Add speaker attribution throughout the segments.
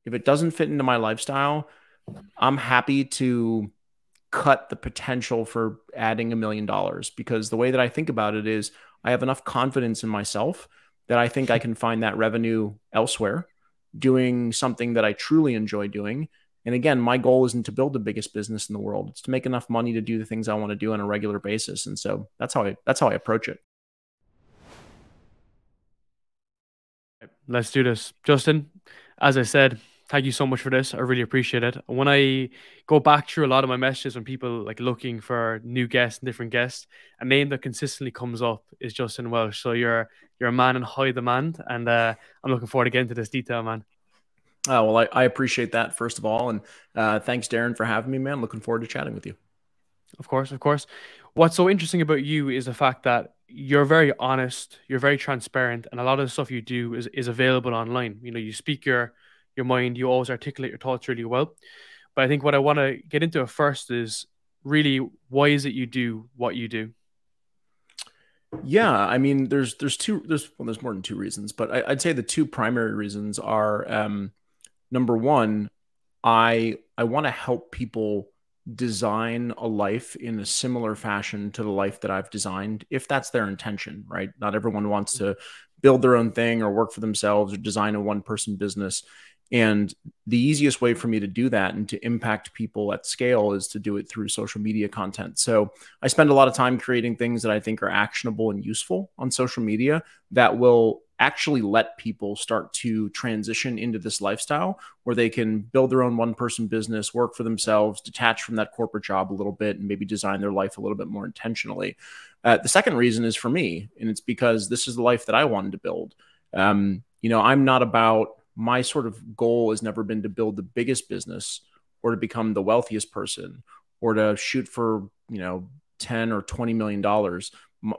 Speaker 1: if it doesn't fit into my lifestyle, I'm happy to cut the potential for adding $1 million, because the way that I think about it is I have enough confidence in myself that I think I can find that revenue elsewhere, doing something that I truly enjoy doing. And again, my goal isn't to build the biggest business in the world. It's to make enough money to do the things I want to do on a regular basis. And so that's how I approach it.
Speaker 2: Let's do this. Justin, as I said, thank you so much for this. I really appreciate it. When I go back through a lot of my messages when people like looking for new guests and different guests, a name that consistently comes up is Justin Welsh. So you're a man in high demand, and I'm looking forward to getting into this detail, man.
Speaker 1: Well, I appreciate that, first of all. And thanks, Darren, for having me, man. Looking forward to chatting with you.
Speaker 2: Of course, of course. What's so interesting about you is the fact that you're very honest, you're very transparent, and a lot of the stuff you do is available online. You know, you speak your mind, you always articulate your thoughts really well. But I think what I want to get into at first is really, why is it you do what you do?
Speaker 1: Yeah, I mean, there's more than two reasons, but I'd say the two primary reasons are number one, I want to help people design a life in a similar fashion to the life that I've designed, if that's their intention, right? Not everyone wants to build their own thing or work for themselves or design a one-person business. And the easiest way for me to do that and to impact people at scale is to do it through social media content. So I spend a lot of time creating things that I think are actionable and useful on social media that will actually let people start to transition into this lifestyle where they can build their own one-person business, work for themselves, detach from that corporate job a little bit, and maybe design their life a little bit more intentionally. The second reason is for me, and it's because this is the life that I wanted to build. I'm not about, my sort of goal has never been to build the biggest business or to become the wealthiest person or to shoot for, 10 or $20 million.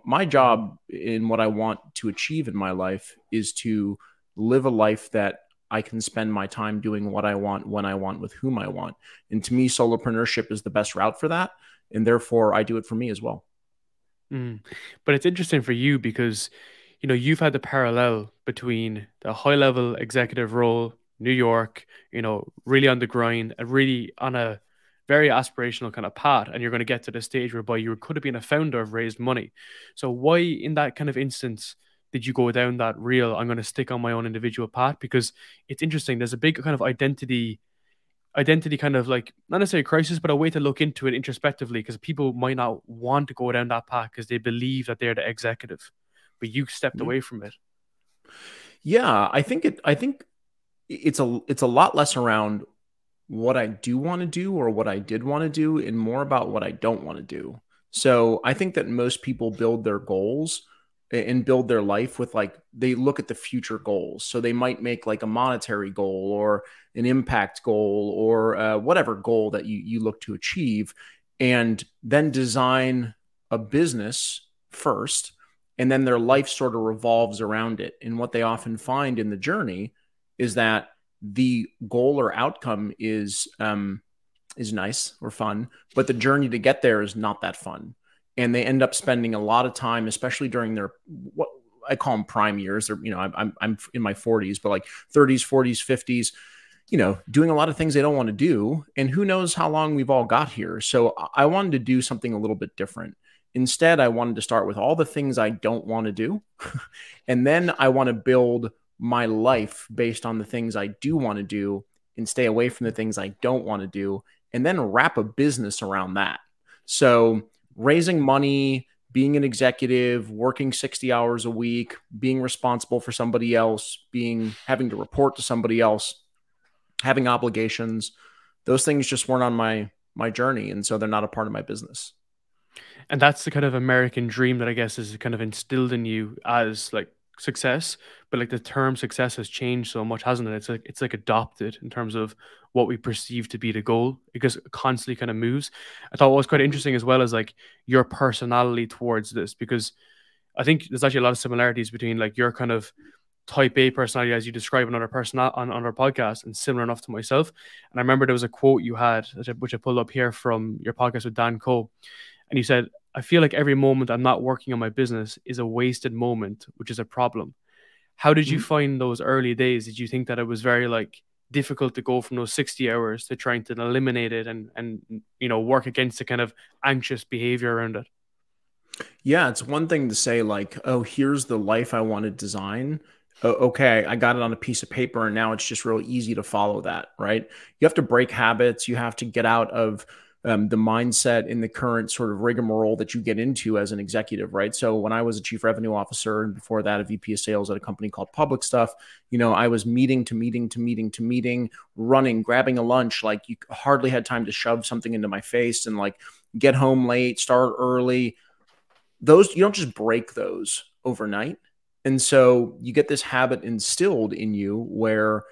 Speaker 1: My job in what I want to achieve in my life is to live a life that I can spend my time doing what I want, when I want, with whom I want. And to me, solopreneurship is the best route for that. And therefore I do it for me as well.
Speaker 2: But it's interesting for you because, you've had the parallel between the high level executive role, New York, really on the grind and really on a very aspirational kind of path. And you're going to get to the stage whereby you could have been a founder of raised money. So why in that kind of instance did you go down that real, I'm going to stick on my own individual path? Because it's interesting. There's a big kind of identity kind of like, not necessarily crisis, but a way to look into it introspectively, because people might not want to go down that path because they believe that they're the executive, but you stepped away from it.
Speaker 1: Yeah, I think it's a lot less around what I do want to do or what I did want to do, and more about what I don't want to do. So I think that most people build their goals and build their life with, like, they look at the future goals. So they might make like a monetary goal or an impact goal or whatever goal that you look to achieve, and then design a business first. And then their life sort of revolves around it. And what they often find in the journey is that the goal or outcome is nice or fun, but the journey to get there is not that fun. And they end up spending a lot of time, especially during their, what I call them prime years. They're, I'm in my 40s, but like 30s, 40s, 50s, doing a lot of things they don't want to do. And who knows how long we've all got here. So I wanted to do something a little bit different. Instead, I wanted to start with all the things I don't want to do. And then I want to build my life based on the things I do want to do and stay away from the things I don't want to do, and then wrap a business around that. So raising money, being an executive, working 60 hours a week, being responsible for somebody else, having to report to somebody else, having obligations, those things just weren't on my journey. And so they're not a part of my business.
Speaker 2: And that's the kind of American dream that I guess is kind of instilled in you as like success, but like the term success has changed so much, hasn't it? It's like adopted in terms of what we perceive to be the goal, because it constantly kind of moves. I thought what was quite interesting as well is like your personality towards this, because I think there's actually a lot of similarities between like your kind of type A personality as you describe on our podcast, and similar enough to myself. And I remember there was a quote you had, which I pulled up here from your podcast with Dan Cole. And you said, I feel like every moment I'm not working on my business is a wasted moment, which is a problem. How did you find those early days? Did you think that it was very like difficult to go from those 60 hours to trying to eliminate it and work against the kind of anxious behavior around it?
Speaker 1: Yeah, it's one thing to say like, "Oh, here's the life I want to design." Okay, I got it on a piece of paper, and now it's just real easy to follow that, right? You have to break habits. You have to get out of the mindset in the current sort of rigmarole that you get into as an executive, right? So when I was a chief revenue officer, and before that, a VP of sales at a company called Public Stuff, I was meeting to meeting to meeting to meeting, running, grabbing a lunch. Like you hardly had time to shove something into my face and like get home late, start early. Those, you don't just break those overnight. And so you get this habit instilled in you where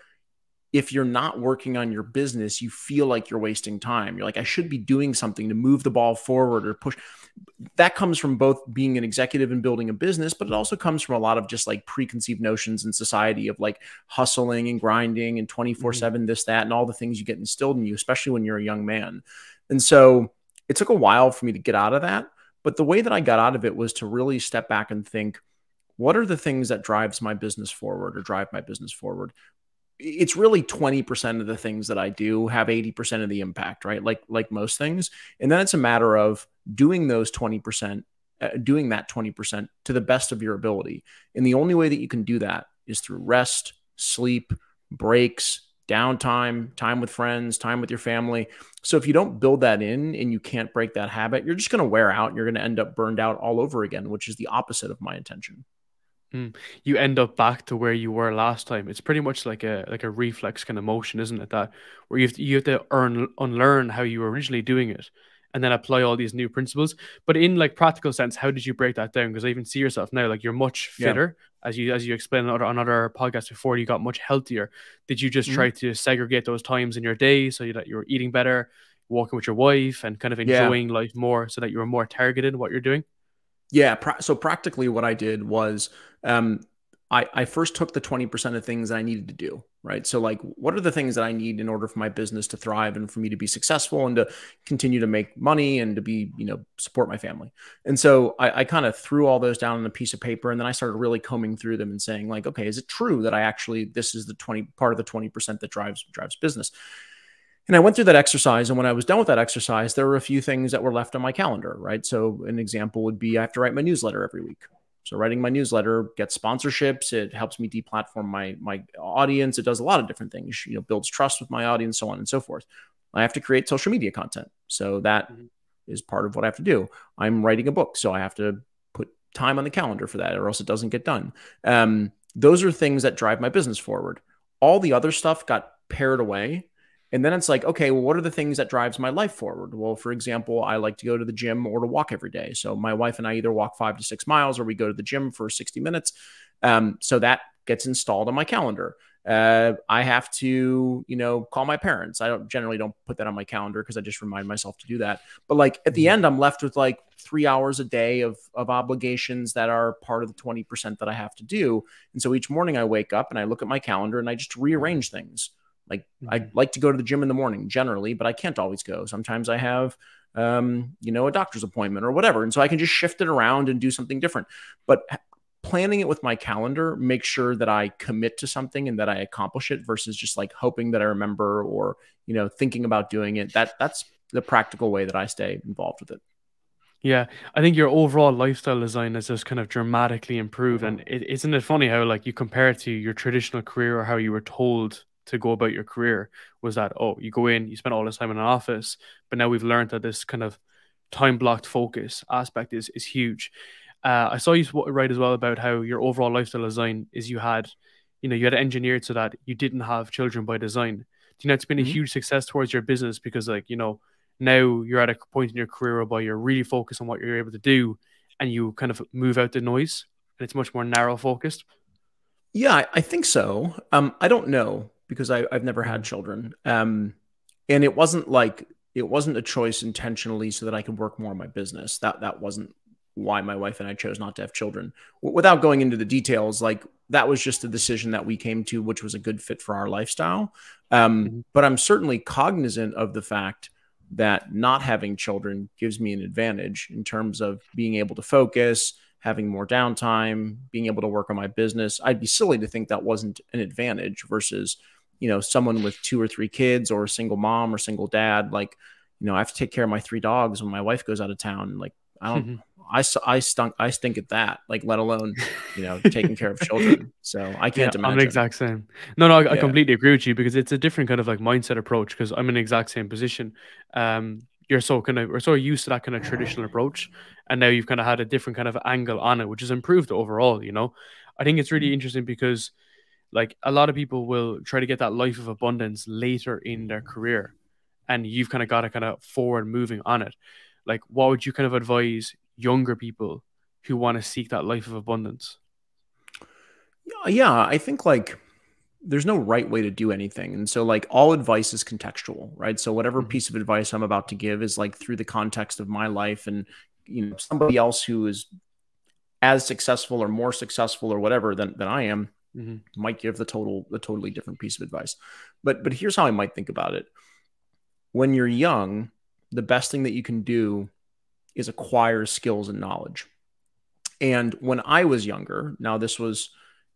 Speaker 1: if you're not working on your business, you feel like you're wasting time. You're like, I should be doing something to move the ball forward or push. That comes from both being an executive and building a business, but it also comes from a lot of just like preconceived notions in society of like hustling and grinding and 24/7, this, that, and all the things you get instilled in you, especially when you're a young man. And so it took a while for me to get out of that. But the way that I got out of it was to really step back and think, what are the things that drives my business forward or drive my business forward? It's really 20% of the things that I do have 80% of the impact, right? Like most things. And then it's a matter of doing those 20%, doing that 20% to the best of your ability. And the only way that you can do that is through rest, sleep, breaks, downtime, time with friends, time with your family. So if you don't build that in and you can't break that habit, you're just going to wear out and you're going to end up burned out all over again, which is the opposite of my intention.
Speaker 2: You end up back to where you were last time. It's pretty much like a reflex kind of motion, isn't it? That where you have to unlearn how you were originally doing it, and then apply all these new principles. But in like practical sense, how did you break that down? Because I even see yourself now, like you're much
Speaker 1: Yeah.
Speaker 2: fitter, as you explained on other podcasts before. You got much healthier. Did you just
Speaker 1: Mhm.
Speaker 2: try to segregate those times in your day so that you were eating better, walking with your wife, and kind of
Speaker 1: Yeah.
Speaker 2: enjoying life more, so that you were more targeted in what you're doing?
Speaker 1: Yeah. So practically what I did was um, I first took the 20% of things that I needed to do, right? So like, what are the things that I need in order for my business to thrive and for me to be successful and to continue to make money and to be, support my family. And so I kind of threw all those down on a piece of paper. And then I started really combing through them and saying like, okay, is it true that this is the 20 part of the 20% that drives business? And I went through that exercise. And when I was done with that exercise, there were a few things that were left on my calendar, right? So an example would be I have to write my newsletter every week. So writing my newsletter gets sponsorships. It helps me deplatform my audience. It does a lot of different things, builds trust with my audience, so on and so forth. I have to create social media content. So that
Speaker 2: Mhm.
Speaker 1: is part of what I have to do. I'm writing a book. So I have to put time on the calendar for that or else it doesn't get done. Those are things that drive my business forward. All the other stuff got pared away. And then it's like, okay, well, what are the things that drives my life forward? Well, for example, I like to go to the gym or to walk every day. So my wife and I either walk 5 to 6 miles or we go to the gym for 60 minutes. So that gets installed on my calendar. I have to, call my parents. I don't put that on my calendar because I just remind myself to do that. But like at the
Speaker 2: Mhm.
Speaker 1: end, I'm left with like 3 hours a day of obligations that are part of the 20% that I have to do. And so each morning I wake up and I look at my calendar and I just rearrange things. Like I
Speaker 2: Mhm.
Speaker 1: like to go to the gym in the morning generally, but I can't always go. Sometimes I have, a doctor's appointment or whatever. And so I can just shift it around and do something different. But planning it with my calendar makes sure that I commit to something and that I accomplish it versus just like hoping that I remember or, thinking about doing it. That's the practical way that I stay involved with it.
Speaker 2: Yeah, I think your overall lifestyle design has just kind of dramatically improved. And isn't it funny how like you compare it to your traditional career or how you were told to go about your career was that, oh, you go in, you spend all this time in an office, but now we've learned that this kind of time blocked focus aspect is huge. I saw you write as well about how your overall lifestyle design is you had it engineered so that you didn't have children by design. Do you know it's been a
Speaker 1: Mhm.
Speaker 2: huge success towards your business because like, now you're at a point in your career whereby you're really focused on what you're able to do and you kind of move out the noise and it's much more narrow focused.
Speaker 1: Yeah, I think so. I don't know because I've never had
Speaker 2: Mhm.
Speaker 1: children. And it wasn't a choice intentionally so that I could work more on my business. That wasn't why my wife and I chose not to have children. Without going into the details, like that was just a decision that we came to, which was a good fit for our lifestyle.
Speaker 2: Mhm.
Speaker 1: But I'm certainly cognizant of the fact that not having children gives me an advantage in terms of being able to focus, having more downtime, being able to work on my business. I'd be silly to think that wasn't an advantage versus, someone with 2 or 3 kids, or a single mom or single dad, like, I have to take care of my 3 dogs when my wife goes out of town. Like, I don't, I stink at that, like, let alone, taking care of children. So I
Speaker 2: Yeah,
Speaker 1: can't
Speaker 2: I'm the
Speaker 1: imagine.
Speaker 2: exact same. No, no, I
Speaker 1: Yeah.
Speaker 2: completely agree with you because it's a different kind of like mindset approach because I'm in the exact same position. We're so used to that kind of traditional approach, and now you've kind of had a different kind of angle on it, which has improved overall. I think it's really interesting because like a lot of people will try to get that life of abundance later in their career, and you've kind of got to kind of forward moving on it. Like, what would you kind of advise younger people who want to seek that life of abundance?
Speaker 1: Yeah. I think, like, there's no right way to do anything. And so, like, all advice is contextual, right? So whatever
Speaker 2: Hmm.
Speaker 1: piece of advice I'm about to give is like through the context of my life, and, somebody else who is as successful or more successful or whatever than I am
Speaker 2: Hmm.
Speaker 1: might give the totally different piece of advice. But here's how I might think about it. When you're young, the best thing that you can do is acquire skills and knowledge. And when I was younger, now this was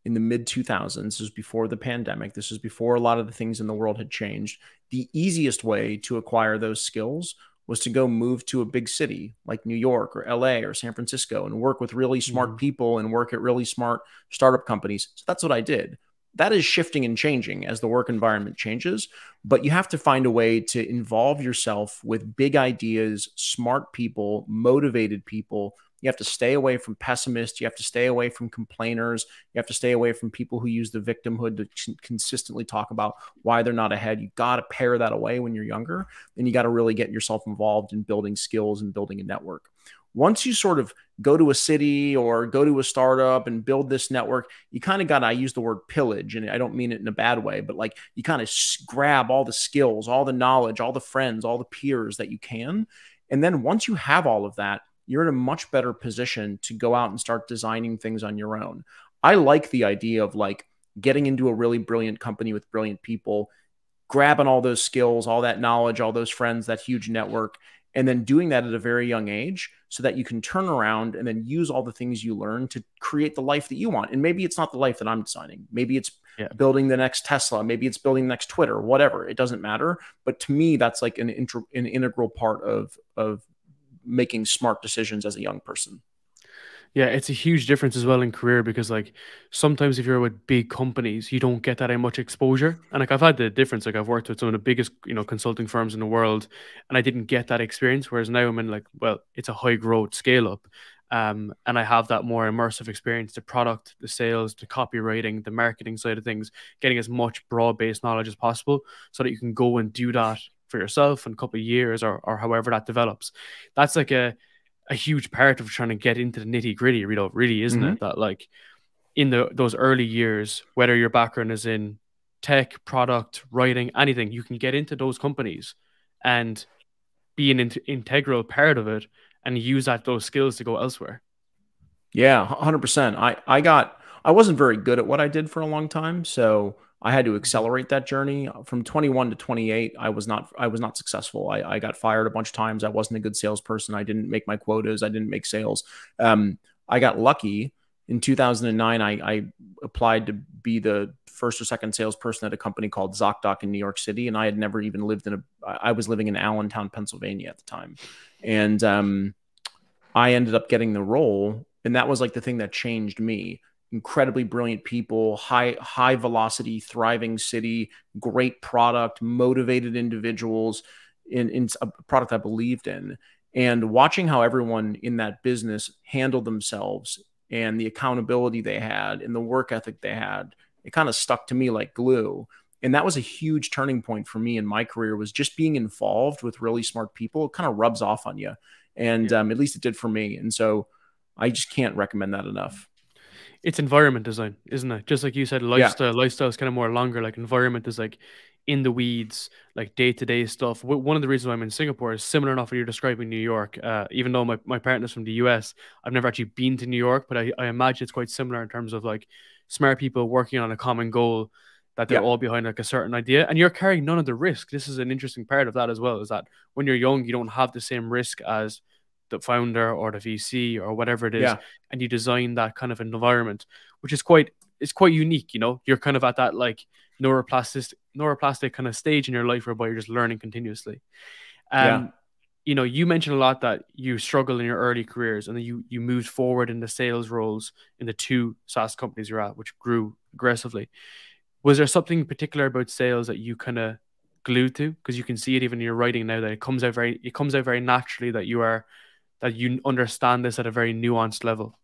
Speaker 1: in the mid 2000s, this was before the pandemic, this was before a lot of the things in the world had changed. The easiest way to acquire those skills was to go move to a big city like New York or LA or San Francisco and work with really smart
Speaker 2: Hmm.
Speaker 1: people and work at really smart startup companies. So that's what I did. That is shifting and changing as the work environment changes, but you have to find a way to involve yourself with big ideas, smart people, motivated people. You have to stay away from pessimists. You have to stay away from complainers. You have to stay away from people who use the victimhood to consistently talk about why they're not ahead. You got to pair that away when you're younger. And you got to really get yourself involved in building skills and building a network. Once you sort of go to a city or go to a startup and build this network, you kind of got to, I use the word pillage, and I don't mean it in a bad way, but like you kind of grab all the skills, all the knowledge, all the friends, all the peers that you can. And then once you have all of that, you're in a much better position to go out and start designing things on your own. I like the idea of like getting into a really brilliant company with brilliant people, grabbing all those skills, all that knowledge, all those friends, that huge network, and then doing that at a very young age so that you can turn around and then use all the things you learn to create the life that you want. And maybe it's not the life that I'm designing. Maybe it's
Speaker 2: Yeah.
Speaker 1: building the next Tesla. Maybe it's building the next Twitter, whatever. It doesn't matter. But to me, that's like an integral part of making smart decisions as a young person.
Speaker 2: Yeah, it's a huge difference as well in career because like sometimes if you're with big companies, you don't get that much exposure. And like I've had the difference. Like I've worked with some of the biggest, consulting firms in the world, and I didn't get that experience. Whereas now I'm in like, well, it's a high growth scale up. And I have that more immersive experience, the product, the sales, the copywriting, the marketing side of things, getting as much broad-based knowledge as possible so that you can go and do that for yourself in a couple of years or however that develops. That's like a huge part of trying to get into the nitty gritty, really, isn't
Speaker 1: Mm-hmm.
Speaker 2: it? That like in those early years, whether your background is in tech, product, writing, anything, you can get into those companies and be an integral part of it and use those skills to go elsewhere.
Speaker 1: Yeah, 100%. I wasn't very good at what I did for a long time, so I had to
Speaker 2: Mhm.
Speaker 1: accelerate that journey. From 21 to 28, I was not successful. I got fired a bunch of times. I wasn't a good salesperson. I didn't make my quotas. I didn't make sales. I got lucky in 2009. I applied to be the first or second salesperson at a company called ZocDoc in New York City, and I had never even lived in a. I was living in Allentown, Pennsylvania at the time, and I ended up getting the role, and that was like the thing that changed me. Incredibly brilliant people, high velocity, thriving city, great product, motivated individuals in a product I believed in. And watching how everyone in that business handled themselves and the accountability they had and the work ethic they had, it kind of stuck to me like glue. And that was a huge turning point for me in my career, was just being involved with really smart people. It kind of rubs off on you, and
Speaker 2: Yeah.
Speaker 1: at least it did for me. And so I just can't recommend that enough.
Speaker 2: It's environment design, isn't it? Just like you said,
Speaker 1: Yeah,
Speaker 2: lifestyle is kind of more longer. Like environment is like in the weeds, like day to day stuff. One of the reasons why I'm in Singapore is similar enough what you're describing New York. Even though my partner's from the US, I've never actually been to New York, but I imagine it's quite similar in terms of like smart people working on a common goal that they're
Speaker 1: yeah,
Speaker 2: all behind like a certain idea and you're carrying none of the risk. This is an interesting part of that as well, is that when you're young, you don't have the same risk as the founder or the VC or whatever it is,
Speaker 1: yeah.
Speaker 2: and you design that kind of environment, which is quite unique. You're kind of at that like neuroplastic kind of stage in your life whereby you're just learning continuously.
Speaker 1: Yeah.
Speaker 2: Um, you mentioned a lot that you struggled in your early careers and then you moved forward in the sales roles in the two SaaS companies you're at, which grew aggressively. Was there something particular about sales that you kind of glued to? Because you can see it even in your writing now that it comes out very naturally that you understand this at a very nuanced level.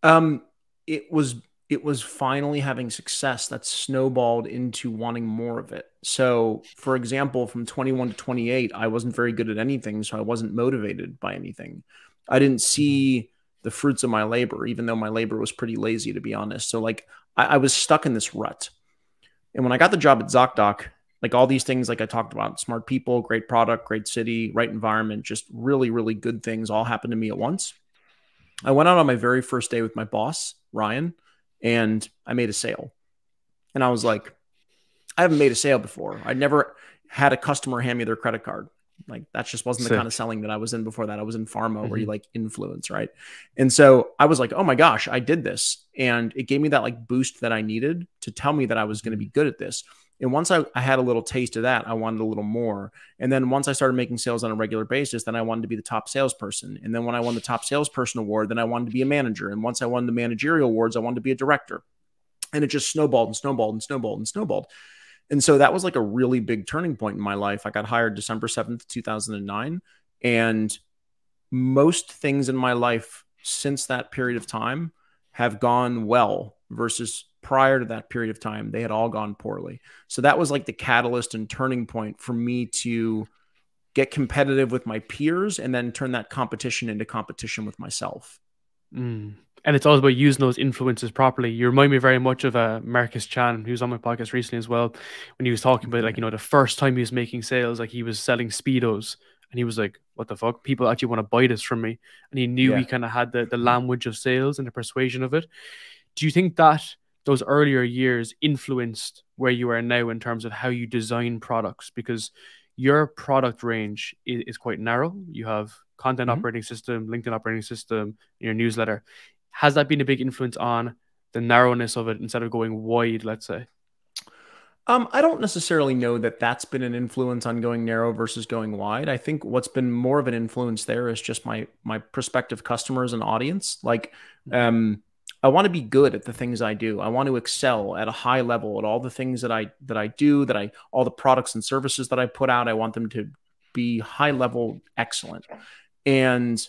Speaker 1: Um, it was it was finally having success that snowballed into wanting more of it. So, for example, from 21 to 28, I wasn't very good at anything, so I wasn't motivated by anything. I didn't see the fruits of my labor, even though my labor was pretty lazy, to be honest. So, like, I was stuck in this rut. And when I got the job at ZocDoc, like all these things, like I talked about, smart people, great product, great city, right environment, just really, really good things all happened to me at once. I went out on my very first day with my boss, Ryan, and I made a sale. And I was like, I haven't made a sale before. I'd never had a customer hand me their credit card. Like that just wasn't the kind of
Speaker 2: Sick.
Speaker 1: selling that I was in before that. I was in pharma where you
Speaker 2: Hmm.
Speaker 1: like influence, right? And so I was like, oh my gosh, I did this. And it gave me that like boost that I needed to tell me that I was going to be good at this. And once I had a little taste of that, I wanted a little more. And then once I started making sales on a regular basis, then I wanted to be the top salesperson. And then when I won the top salesperson award, then I wanted to be a manager. And once I won the managerial awards, I wanted to be a director. And it just snowballed and snowballed and snowballed and snowballed. And so that was like a really big turning point in my life. I got hired December 7th, 2009. And most things in my life since that period of time have gone well versus prior to that period of time, they had all gone poorly. So that was like the catalyst and turning point for me to get competitive with my peers and then turn that competition into competition with myself.
Speaker 2: Mm. And it's all about using those influences properly. You remind me very much of Marcus Chan, who's on my podcast recently as well, when he was talking about like, the first time he was making sales, like he was selling Speedos and he was like, what the fuck? People actually want to buy this from me. And he knew he
Speaker 1: Yeah.
Speaker 2: kind of had the language of sales and the persuasion of it. Do you think that those earlier years influenced where you are now in terms of how you design products? Because your product range is quite narrow. You have content
Speaker 1: Mm-hmm.
Speaker 2: operating system, LinkedIn operating system, your newsletter. Has that been a big influence on the narrowness of it instead of going wide, let's say?
Speaker 1: I don't necessarily know that that's been an influence on going narrow versus going wide. I think what's been more of an influence there is just my prospective customers and audience. Like, um, I want to be good at the things I do. I want to excel at a high level at all the things that I do, all the products and services that I put out. I want them to be high level excellent. And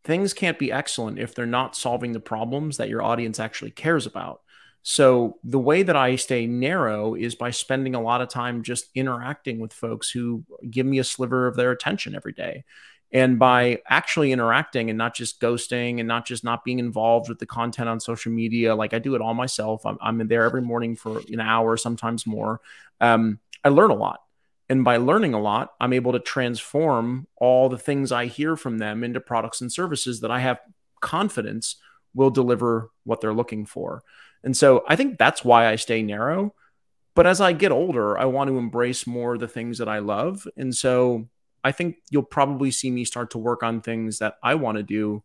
Speaker 1: things can't be excellent if they're not solving the problems that your audience actually cares about. So the way that I stay narrow is by spending a lot of time just interacting with folks who give me a sliver of their attention every day. And by actually interacting and not just ghosting and not just not being involved with the content on social media, like I do it all myself. I'm in there every morning for an hour, sometimes more. I learn a lot. And by learning a lot, I'm able to transform all the things I hear from them into products and services that I have confidence will deliver what they're looking for. And so I think that's why I stay narrow. But as I get older, I want to embrace more of the things that I love. And so I think you'll probably see me start to work on things that I want to do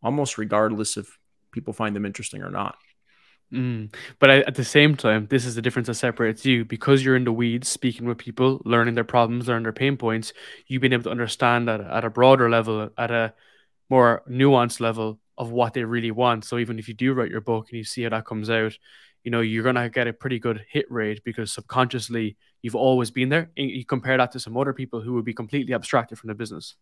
Speaker 1: almost regardless if people find them interesting or not.
Speaker 2: Mm. But at the same time, this is the difference that separates you because you're in the weeds, speaking with people, learning their problems, learning their pain points. You've been able to understand that at a broader level, at a more nuanced level of what they really want. So even if you do write your book and you see how that comes out, you're gonna get a pretty good hit rate because subconsciously you've always been there. And you compare that to some other people who would be completely abstracted from the business.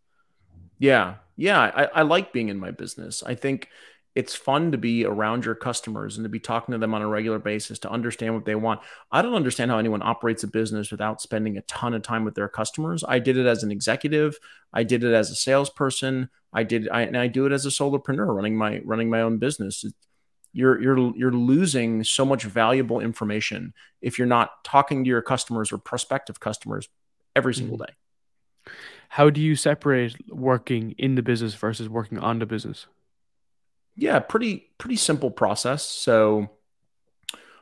Speaker 1: Yeah. Yeah. I like being in my business. I think it's fun to be around your customers and to be talking to them on a regular basis to understand what they want. I don't understand how anyone operates a business without spending a ton of time with their customers. I did it as an executive. I did it as a salesperson. And I do it as a solopreneur running my own business. You're losing so much valuable information if you're not talking to your customers or prospective customers every single
Speaker 2: Mhm.
Speaker 1: day.
Speaker 2: How do you separate working in the business versus working on the business?
Speaker 1: Yeah, pretty simple process. So,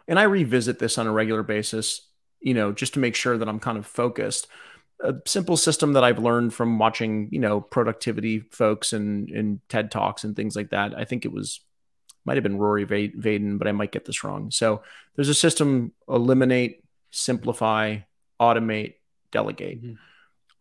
Speaker 1: and I revisit this on a regular basis, just to make sure that I'm kind of focused. A simple system that I've learned from watching, productivity folks and TED Talks and things like that. I think it was might have been Rory Vaden, but I might get this wrong. So there's a system: eliminate, simplify, automate, delegate.
Speaker 2: Mm-hmm.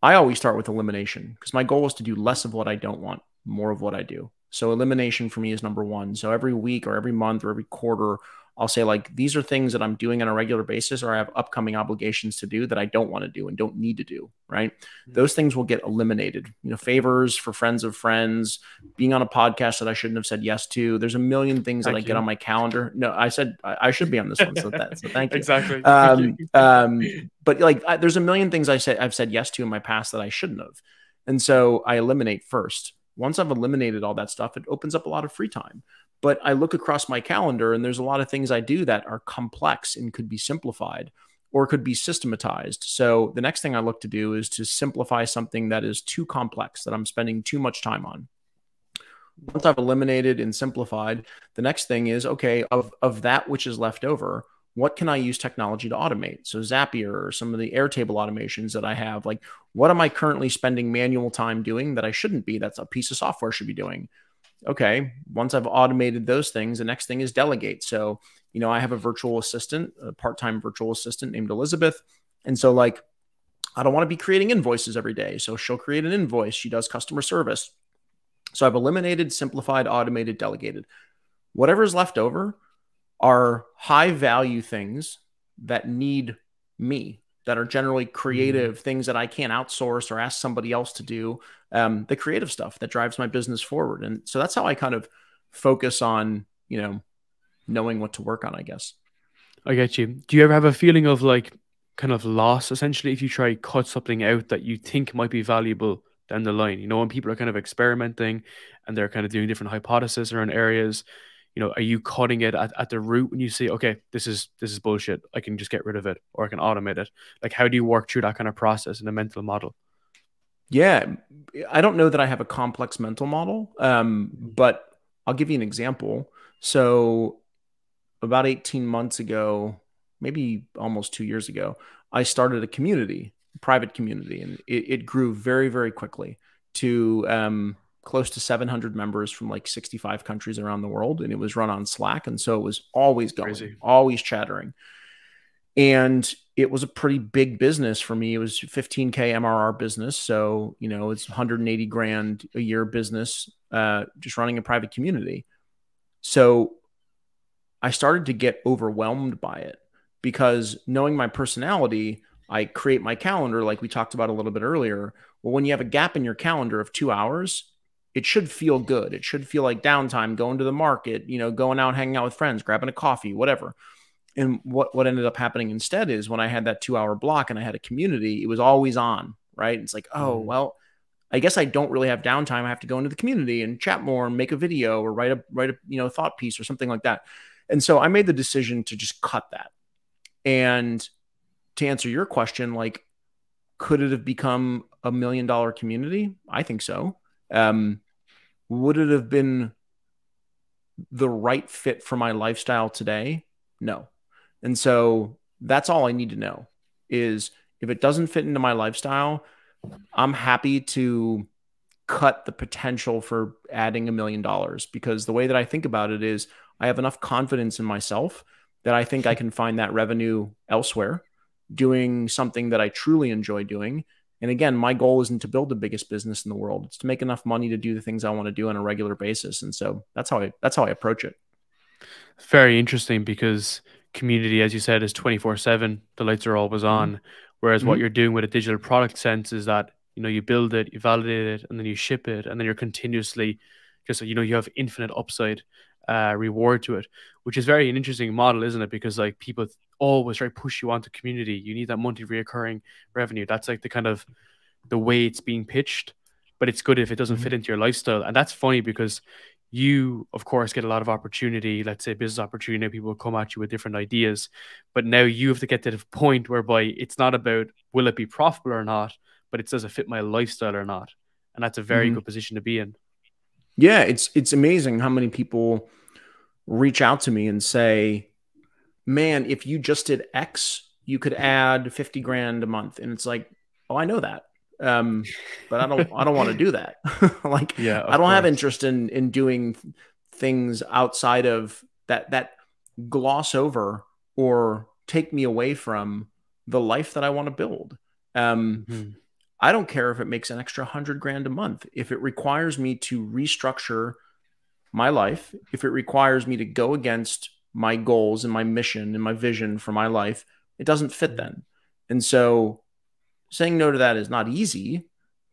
Speaker 1: I always start with elimination because my goal is to do less of what I don't want, more of what I do. So elimination for me is number one. So every week or every month or every quarter, I'll say like, these are things that I'm doing on a regular basis, or I have upcoming obligations to do that I don't want to do and don't need to do, right? Those things will get eliminated. Favors for friends of friends, being on a podcast that I shouldn't have said yes to. There's a million things that I get on my calendar. No, I said I should be on this one. So thank you.
Speaker 2: Exactly. Thank you.
Speaker 1: But like, there's a million things I've said yes to in my past that I shouldn't have. And so I eliminate first. Once I've eliminated all that stuff, it opens up a lot of free time. But I look across my calendar and there's a lot of things I do that are complex and could be simplified or could be systematized. So the next thing I look to do is to simplify something that is too complex, that I'm spending too much time on. Once I've eliminated and simplified, the next thing is, okay, of that which is left over, what can I use technology to automate? So Zapier or some of the Airtable automations that I have, like what am I currently spending manual time doing that I shouldn't be, that's a piece of software should be doing? Okay, once I've automated those things, the next thing is delegate. So, I have a virtual assistant, a part-time virtual assistant named Elizabeth. And so like, I don't want to be creating invoices every day. So she'll create an invoice. She does customer service. So I've eliminated, simplified, automated, delegated. Whatever's left over are high value things that need me, that are generally creative things that I can't outsource or ask somebody else to do, the creative stuff that drives my business forward. And so that's how I kind of focus on, knowing what to work on, I guess.
Speaker 2: I get you. Do you ever have a feeling of like kind of loss, essentially, if you try cut something out that you think might be valuable down the line? When people are kind of experimenting and they're kind of doing different hypotheses around areas, are you cutting it at the root when you say, okay, this is bullshit, I can just get rid of it or I can automate it? Like, how do you work through that kind of process in a mental model?
Speaker 1: Yeah, I don't know that I have a complex mental model, but I'll give you an example. So about 18 months ago, maybe almost 2 years ago, I started a community, private community, and it grew very, very quickly to close to 700 members from like 65 countries around the world. And it was run on Slack. And so it was always going,
Speaker 2: Crazy.
Speaker 1: always chattering. And it was a pretty big business for me. It was 15K MRR business. So, it's 180 grand a year business, just running a private community. So I started to get overwhelmed by it because, knowing my personality, I create my calendar like we talked about a little bit earlier. Well, when you have a gap in your calendar of 2 hours, it should feel good. It should feel like downtime, going to the market, going out, hanging out with friends, grabbing a coffee, whatever. And what ended up happening instead is when I had that 2 hour block and I had a community, it was always on, right? It's like, oh, well, I guess I don't really have downtime. I have to go into the community and chat more and make a video or write a thought piece or something like that. And so I made the decision to just cut that. And to answer your question, like, could it have become $1 million community? I think so. Would it have been the right fit for my lifestyle today? No. And so that's all I need to know is, if it doesn't fit into my lifestyle, I'm happy to cut the potential for adding $1 million, because the way that I think about it is, I have enough confidence in myself that I think I can find that revenue elsewhere, doing something that I truly enjoy doing. And again, my goal isn't to build the biggest business in the world. It's to make enough money to do the things I want to do on a regular basis. And so that's how I approach it.
Speaker 2: Very interesting, because community, as you said, is 24/7. The lights are always on. Whereas what you're doing with a digital product sense is that, you build it, you validate it, and then you ship it, and then you're continuously just, you have infinite upside reward to it, which is very an interesting model, isn't it? Because like, people always try to push you onto community. You need that monthly reoccurring revenue. That's like the kind of the way it's being pitched, but it's good if it doesn't fit into your lifestyle. And that's funny because you, of course, get a lot of opportunity, let's say business opportunity. People will come at you with different ideas, but now you have to get to the point whereby it's not about will it be profitable or not, but it does it fit my lifestyle or not. And that's a very good position to be in.
Speaker 1: Yeah, it's amazing how many people reach out to me and say, man, if you just did X, you could add 50 grand a month. And it's like, oh, I know that. But I don't want to do that. Like, I don't have interest in doing things outside of that gloss over or take me away from the life that I want to build.
Speaker 2: Hmm.
Speaker 1: I don't care if it makes an extra 100 grand a month. If it requires me to restructure my life, if it requires me to go against my goals and my mission and my vision for my life, it doesn't fit then. And so saying no to that is not easy,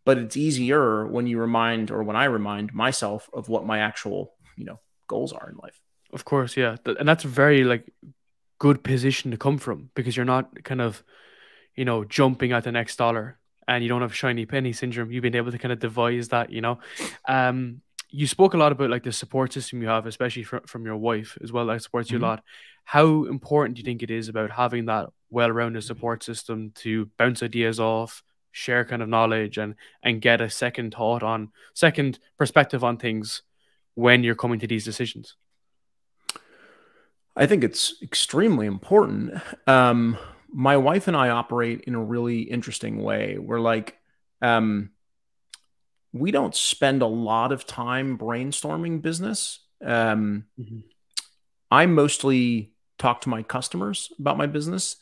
Speaker 1: but it's easier when you remind, or when I remind myself of what my actual, goals are in life.
Speaker 2: Of course, yeah. And that's a very like good position to come from because you're not kind of, jumping at the next dollar and you don't have shiny penny syndrome. You've been able to kind of devise that. You spoke a lot about like the support system you have, especially from your wife as well, that supports you a
Speaker 1: Mm-hmm.
Speaker 2: lot. How important do you think it is about having that well-rounded support system to bounce ideas off, share kind of knowledge and get a second perspective on things when you're coming to these decisions?
Speaker 1: I think it's extremely important. My wife and I operate in a really interesting way. We're like, um, we don't spend a lot of time brainstorming business.
Speaker 2: Hmm.
Speaker 1: I mostly talk to my customers about my business,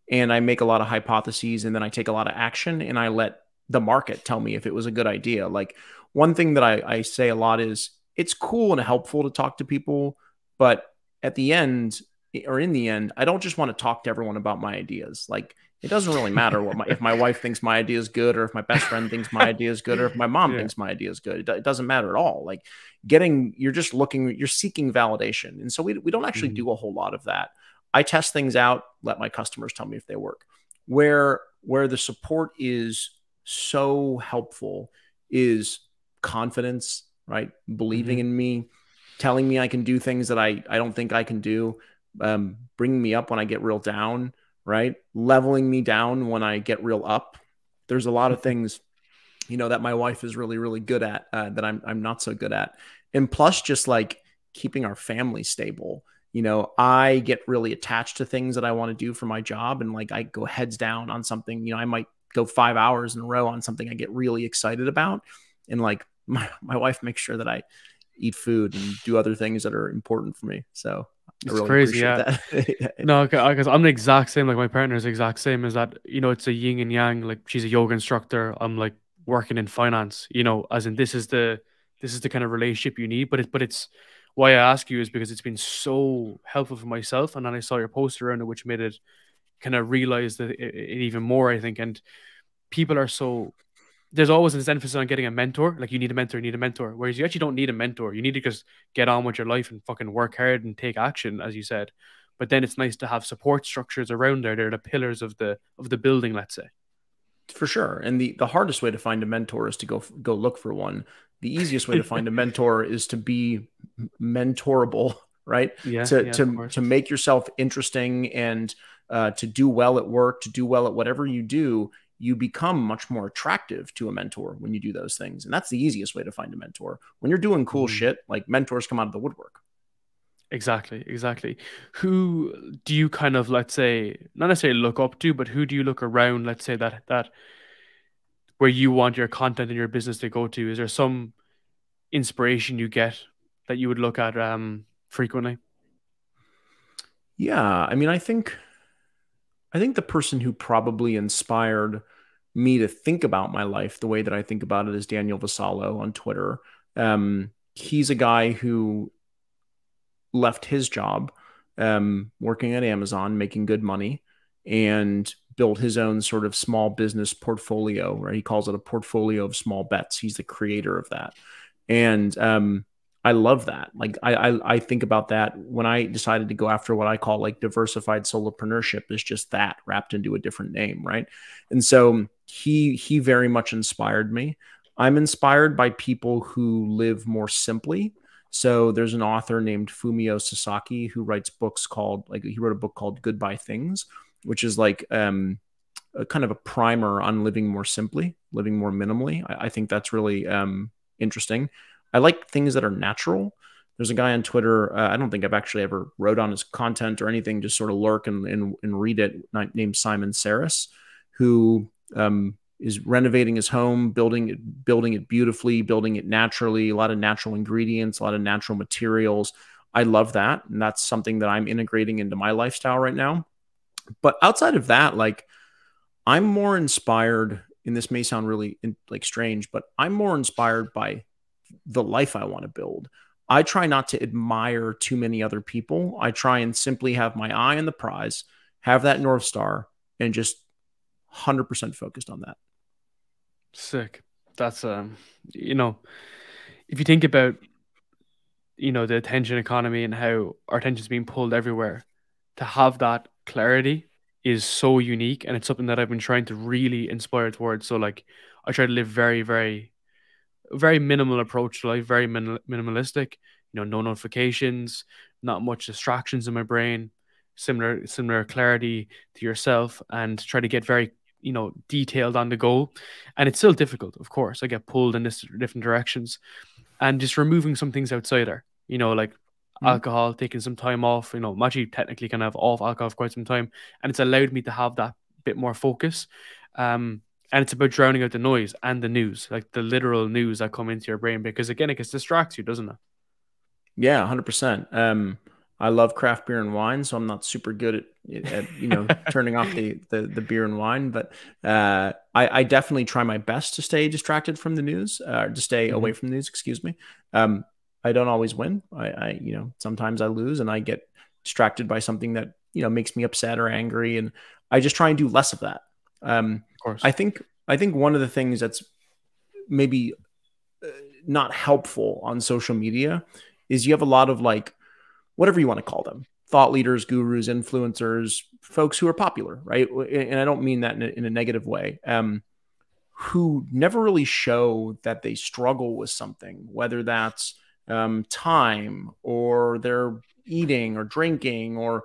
Speaker 1: and I make a lot of hypotheses, and then I take a lot of action, and I let the market tell me if it was a good idea. Like, one thing that I say a lot is it's cool and helpful to talk to people, but at the end, or in the end, I don't just want to talk to everyone about my ideas. Like, it doesn't really matter if my wife thinks my idea is good, or if my best friend thinks my idea is good, or if my mom
Speaker 2: Yeah.
Speaker 1: thinks my idea is good. It doesn't matter at all. Like, you're seeking validation. And so we don't actually
Speaker 2: Hmm.
Speaker 1: do a whole lot of that. I test things out, let my customers tell me if they work. Where the support is so helpful is confidence, right? Believing
Speaker 2: Hmm.
Speaker 1: in me, telling me I can do things that I don't think I can do, bringing me up when I get real down, right? Leveling me down when I get real up. There's a lot of things, that my wife is really, really good at, that I'm not so good at. And plus, just like keeping our family stable. I get really attached to things that I want to do for my job, and like I go heads down on something. I might go 5 hours in a row on something I get really excited about, and like my wife makes sure that I eat food and do other things that are important for me. So I
Speaker 2: It's
Speaker 1: really
Speaker 2: crazy,
Speaker 1: appreciate
Speaker 2: yeah.
Speaker 1: that.
Speaker 2: No, because I'm the exact same. Like my partner's the exact same. Is that it's a yin and yang. Like she's a yoga instructor. I'm like working in finance. As in this is the kind of relationship you need. But it's why I ask you is because it's been so helpful for myself. And then I saw your post around it, which made it kind of realize that it even more. I think, and people are so there's always this emphasis on getting a mentor. Like you need a mentor, you need a mentor. Whereas you actually don't need a mentor. You need to just get on with your life and fucking work hard and take action, as you said. But then it's nice to have support structures around there. They're the pillars of the building, let's say.
Speaker 1: For sure. And the hardest way to find a mentor is to go look for one. The easiest way to find a mentor is to be mentorable, right?
Speaker 2: Yeah,
Speaker 1: To
Speaker 2: yeah, of
Speaker 1: to
Speaker 2: course.
Speaker 1: to make yourself interesting, and to do well at work, to do well at whatever you do. You become much more attractive to a mentor when you do those things. And that's the easiest way to find a mentor. When you're doing cool
Speaker 2: Mhm.
Speaker 1: shit, like, mentors come out of the woodwork.
Speaker 2: Exactly, exactly. Who do you kind of, let's say, not necessarily look up to, but who do you look around, let's say that where you want your content and your business to go to? Is there some inspiration you get that you would look at frequently?
Speaker 1: Yeah. I mean, I think the person who probably inspired me to think about my life the way that I think about it is Daniel Vassallo on Twitter. He's a guy who left his job, working at Amazon, making good money, and built his own sort of small business portfolio, right? He calls it a portfolio of small bets. He's the creator of that. And I love that. Like, I think about that when I decided to go after what I call like diversified solopreneurship, is just that wrapped into a different name, right? And so he very much inspired me. I'm inspired by people who live more simply. So there's an author named Fumio Sasaki who writes books called, like, he wrote a book called Goodbye Things, which is like a kind of a primer on living more simply, living more minimally. I think that's really interesting. I like things that are natural. There's a guy on Twitter. I don't think I've actually ever wrote on his content or anything, just sort of lurk and read it, named Simon Saris, who is renovating his home, building it beautifully, building it naturally, a lot of natural ingredients, a lot of natural materials. I love that. And that's something that I'm integrating into my lifestyle right now. But outside of that, like I'm more inspired, and this may sound really like strange, but I'm more inspired by the life I want to build. I try not to admire too many other people. I try and simply have my eye on the prize, have that North Star, and just 100% focused on that.
Speaker 2: Sick. That's you know, if you think about, the attention economy and how our attention is being pulled everywhere, to have that clarity is so unique, and it's something that I've been trying to really inspire towards. So like I try to live very, very, very minimal approach to life, very minimalistic, no notifications, not much distractions in my brain, similar clarity to yourself, and try to get very, detailed on the goal. And it's still difficult, of course. I get pulled in this different directions, and just removing some things outside there, like
Speaker 1: Mhm.
Speaker 2: alcohol, taking some time off. I'm actually technically kind of off alcohol for quite some time, and it's allowed me to have that bit more focus. And it's about drowning out the noise and the news, like the literal news that come into your brain, because again, it gets distracts you, doesn't it?
Speaker 1: Yeah, 100%. I love craft beer and wine, so I'm not super good turning off the beer and wine, but I definitely try my best to stay distracted from the news, to stay
Speaker 2: Hmm.
Speaker 1: away from the news, excuse me. Um, I don't always win. Sometimes I lose and I get distracted by something that, makes me upset or angry, and I just try and do less of that. Um,
Speaker 2: Of course.
Speaker 1: I think one of the things that's maybe not helpful on social media is you have a lot of like whatever you want to call them, thought leaders, gurus, influencers, folks who are popular, right? And I don't mean that in a negative way, who never really show that they struggle with something, whether that's time or they're eating or drinking or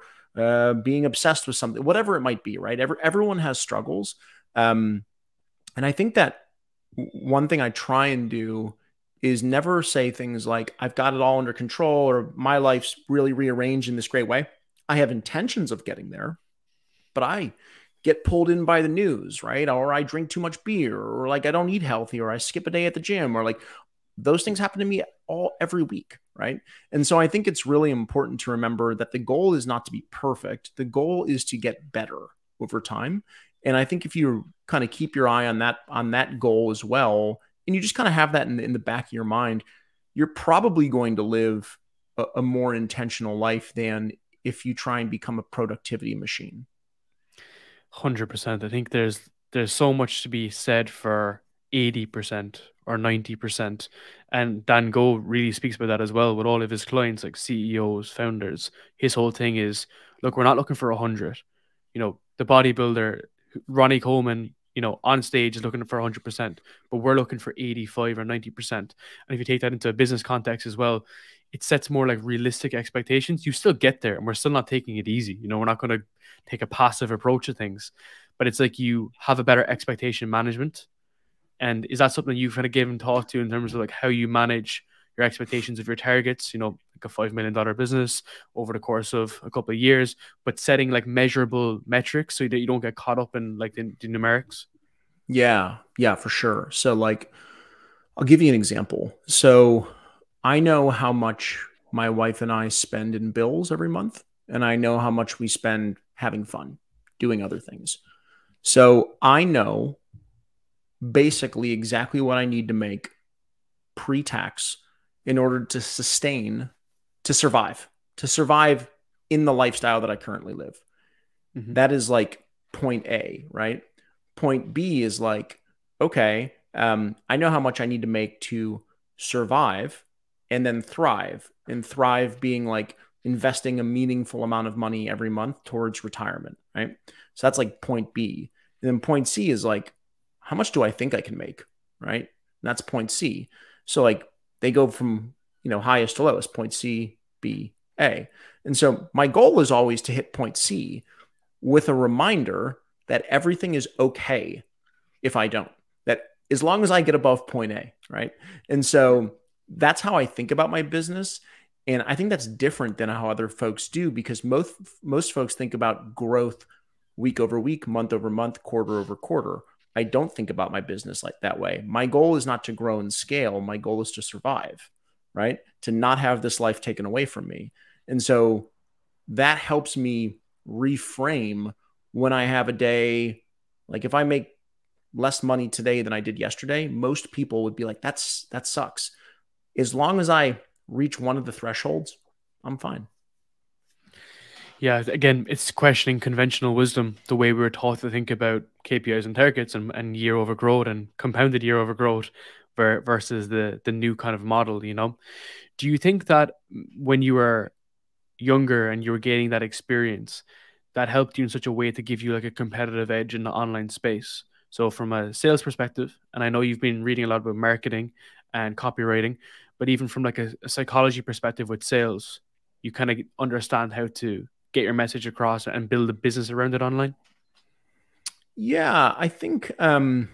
Speaker 1: being obsessed with something, whatever it might be, right? Everyone has struggles. Um, and I think that one thing I try and do is never say things like, I've got it all under control or my life's really rearranged in this great way. I have intentions of getting there, but I get pulled in by the news, right? Or I drink too much beer, or like I don't eat healthy, or I skip a day at the gym, or like those things happen to me every week, right? And so I think it's really important to remember that the goal is not to be perfect. The goal is to get better over time. And I think if you kind of keep your eye on that goal as well, and you just kind of have that in the back of your mind, you're probably going to live a more intentional life than if you try and become a productivity machine.
Speaker 2: 100%. I think there's so much to be said for 80% or 90%. And Dan Go really speaks about that as well with all of his clients, like CEOs, founders. His whole thing is, look, we're not looking for 100. The bodybuilder, Ronnie Coleman, on stage is looking for 100%, but we're looking for 85 or 90%. And if you take that into a business context as well, it sets more like realistic expectations. You still get there, and we're still not taking it easy. We're not going to take a passive approach to things, but it's like you have a better expectation management. And is that something you've kind of given thought to in terms of like how you manage your expectations of your targets, like a $5 million business over the course of a couple of years, but setting like measurable metrics so that you don't get caught up in like the numerics?
Speaker 1: Yeah, yeah, for sure. So like I'll give you an example. So I know how much my wife and I spend in bills every month, and I know how much we spend having fun, doing other things. So I know basically exactly what I need to make pre-tax in order to survive in the lifestyle that I currently live.
Speaker 2: Hmm.
Speaker 1: That is like point A, right? Point B is like, okay, I know how much I need to make to survive and then thrive. And thrive being like investing a meaningful amount of money every month towards retirement, right? So that's like point B. And then point C is like, how much do I think I can make, right? And that's point C. So like they go from, highest to lowest, point C, B, A. And so my goal is always to hit point C with a reminder that everything is okay if I don't. That as long as I get above point A, right? And so that's how I think about my business. And I think that's different than how other folks do because most folks think about growth week over week, month over month, quarter over quarter. I don't think about my business like that way. My goal is not to grow and scale. My goal is to survive, right? To not have this life taken away from me. And so that helps me reframe when I have a day, like if I make less money today than I did yesterday, most people would be like, that sucks. As long as I reach one of the thresholds, I'm fine.
Speaker 2: Yeah, again, it's questioning conventional wisdom, the way we were taught to think about KPIs and targets and year over growth and compounded year over growth versus the new kind of model, you know? Do you think that when you were younger and you were gaining that experience, that helped you in such a way to give you like a competitive edge in the online space? So from a sales perspective, and I know you've been reading a lot about marketing and copywriting, but even from like a psychology perspective with sales, you kind of understand how to get your message across and build a business around it online.
Speaker 1: Yeah, I think I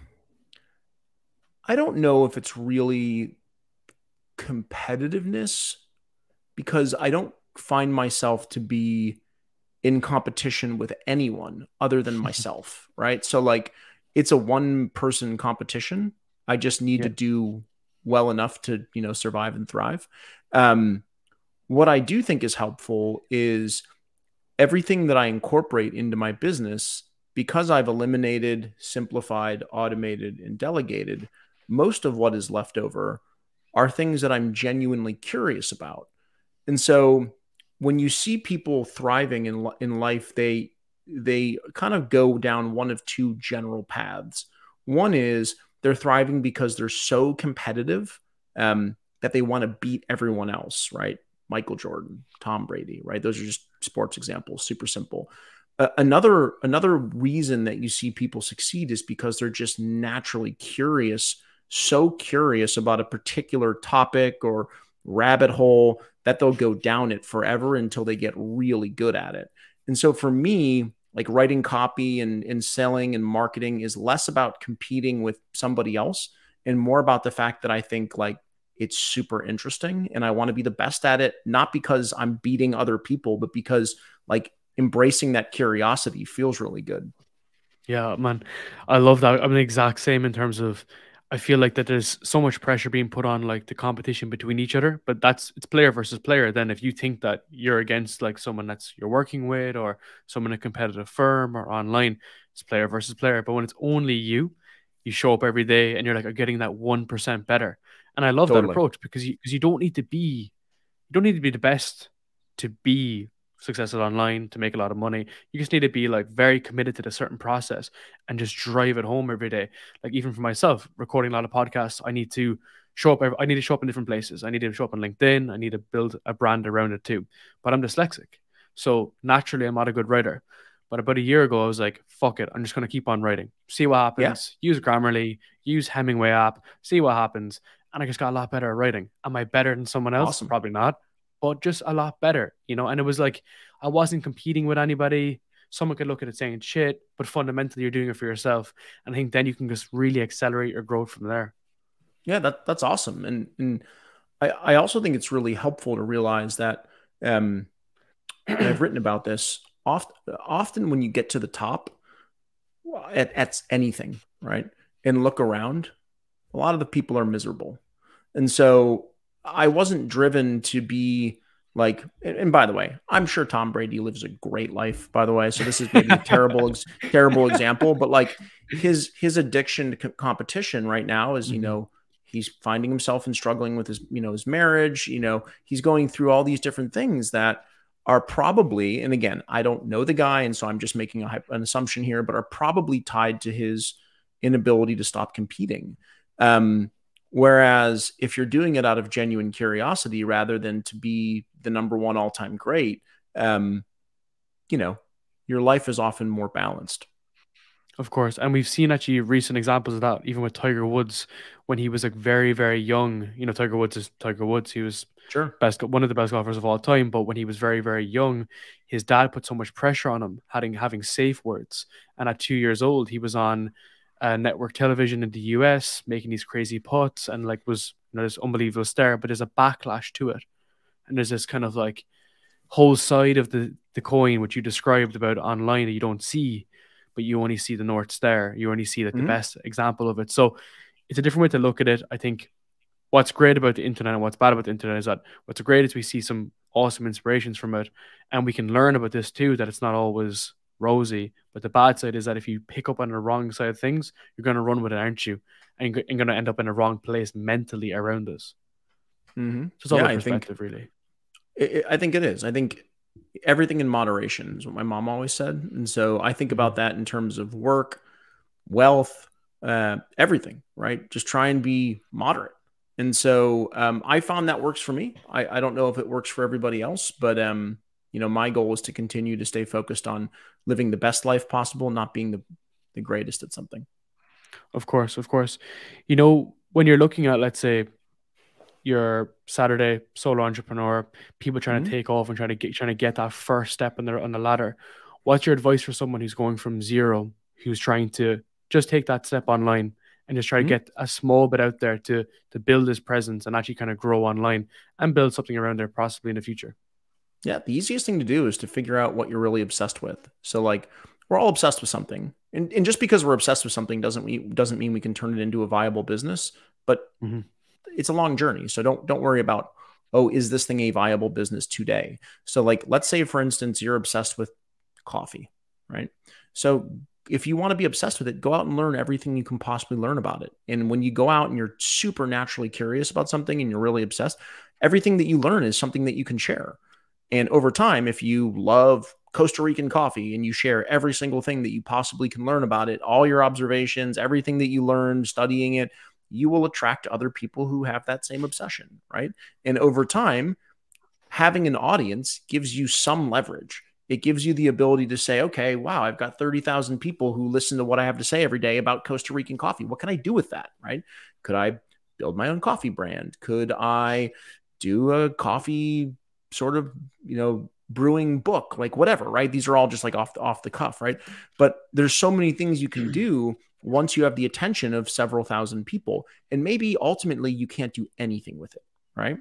Speaker 1: don't know if it's really competitiveness because I don't find myself to be in competition with anyone other than myself, right? So like it's a one person competition. I just need
Speaker 2: Yeah.
Speaker 1: to do well enough to, survive and thrive. Um, what I do think is helpful is everything that I incorporate into my business, because I've eliminated, simplified, automated, and delegated, most of what is left over are things that I'm genuinely curious about. And so when you see people thriving in life, they kind of go down one of two general paths. One is they're thriving because they're so competitive that they want to beat everyone else, right? Michael Jordan, Tom Brady, right? Those are just sports examples, super simple. Another reason that you see people succeed is because they're just naturally curious, so curious about a particular topic or rabbit hole that they'll go down it forever until they get really good at it. And so for me, like writing copy and selling and marketing is less about competing with somebody else and more about the fact that I think like it's super interesting and I want to be the best at it, not because I'm beating other people, but because like embracing that curiosity feels really good.
Speaker 2: Yeah, man, I love that. I'm the exact same in terms of I feel like that there's so much pressure being put on like the competition between each other, but it's player versus player. Then if you think that you're against like someone that's you're working with or someone in a competitive firm or online, it's player versus player. But when it's only you, you show up every day and you're like, I'm getting that 1% better. And I love that
Speaker 1: Totally.
Speaker 2: approach because you don't need to be you don't need to be the best to be successful online to make a lot of money. You just need to be like very committed to the certain process and just drive it home every day. Like even for myself, recording a lot of podcasts, I need to show up. I need to show up in different places. I need to show up on LinkedIn. I need to build a brand around it too. But I'm dyslexic, so naturally I'm not a good writer. But about a year ago, I was like, fuck it. I'm just going to keep on writing, see what
Speaker 1: Yeah.
Speaker 2: happens, use Grammarly, use Hemingway app, see what happens. And I just got a lot better at writing. Am I better than someone else?
Speaker 1: Awesome.
Speaker 2: Probably not, but just a lot better, you know? And it was like, I wasn't competing with anybody. Someone could look at it saying shit, but fundamentally you're doing it for yourself. And I think then you can just really accelerate your growth from there.
Speaker 1: Yeah, that's awesome. And I also think it's really helpful to realize that, and I've written about this often when you get to the top at anything, right? And look around, a lot of the people are miserable. And so I wasn't driven to be like, and by the way, I'm sure Tom Brady lives a great life, by the way. So this is maybe a terrible example, but like his addiction to competition right now is,
Speaker 2: Mhm.
Speaker 1: he's finding himself and struggling with his marriage, he's going through all these different things that are probably, and again, I don't know the guy. And so I'm just making an assumption here, but are probably tied to his inability to stop competing. Um, Whereas if you're doing it out of genuine curiosity rather than to be the number one all time great, um, you know, your life is often more balanced.
Speaker 2: Of course. And we've seen actually recent examples of that, even with Tiger Woods when he was like very, very young. You know, Tiger Woods is Tiger Woods. He was
Speaker 1: Sure.
Speaker 2: one of the best golfers of all time. But when he was very, very young, his dad put so much pressure on him, having safe words. And at 2 years old, he was on network television in the US making these crazy putts and like was this unbelievable star. But there's a backlash to it. And there's this kind of like whole side of the coin which you described about online that you don't see, but you only see the North Star. You only see like the
Speaker 1: Hmm.
Speaker 2: best example of it. So it's a different way to look at it. I think what's great about the internet and what's bad about the internet is that what's great is we see some awesome inspirations from it, and we can learn about this too, that it's not always rosy. But the bad side is that if you pick up on the wrong side of things, you're going to run with it, aren't you? And you're going to end up in the wrong place mentally around this.
Speaker 1: Hmm.
Speaker 2: So it's all
Speaker 1: Yeah,
Speaker 2: about perspective, really.
Speaker 1: I think it is. I think everything in moderation is what my mom always said. And so I think
Speaker 2: Hmm.
Speaker 1: about that in terms of work, wealth, everything, right? Just try and be moderate. And so I found that works for me. I don't know if it works for everybody else, but my goal is to continue to stay focused on living the best life possible, not being the greatest at something.
Speaker 2: Of course, of course. When you're looking at, let's say, your Saturday solo entrepreneur, people trying to
Speaker 1: Mm-hmm.
Speaker 2: take off and trying to get that first step on the ladder. What's your advice for someone who's going from zero, who's trying to just take that step online and just try to
Speaker 1: Mm-hmm.
Speaker 2: get a small bit out there to build his presence and actually kind of grow online and build something around there possibly in the future?
Speaker 1: Yeah, the easiest thing to do is to figure out what you're really obsessed with. So like we're all obsessed with something. And just because we're obsessed with something doesn't mean we can turn it into a viable business, but
Speaker 2: Hmm.
Speaker 1: it's a long journey. So don't worry about, oh, is this thing a viable business today? So like let's say for instance you're obsessed with coffee, right? So if you want to be obsessed with it, go out and learn everything you can possibly learn about it. And when you go out and you're super naturally curious about something and you're really obsessed, everything that you learn is something that you can share. And over time, if you love Costa Rican coffee and you share every single thing that you possibly can learn about it, all your observations, everything that you learned studying it, you will attract other people who have that same obsession, right? And over time, having an audience gives you some leverage. It gives you the ability to say, okay, wow, I've got 30,000 people who listen to what I have to say every day about Costa Rican coffee. What can I do with that, right? Could I build my own coffee brand? Could I do a coffee sort of, brewing book, like whatever, right? These are all just like off the cuff, right? But there's so many things you can do once you have the attention of several thousand people. And maybe ultimately you can't do anything with it, right?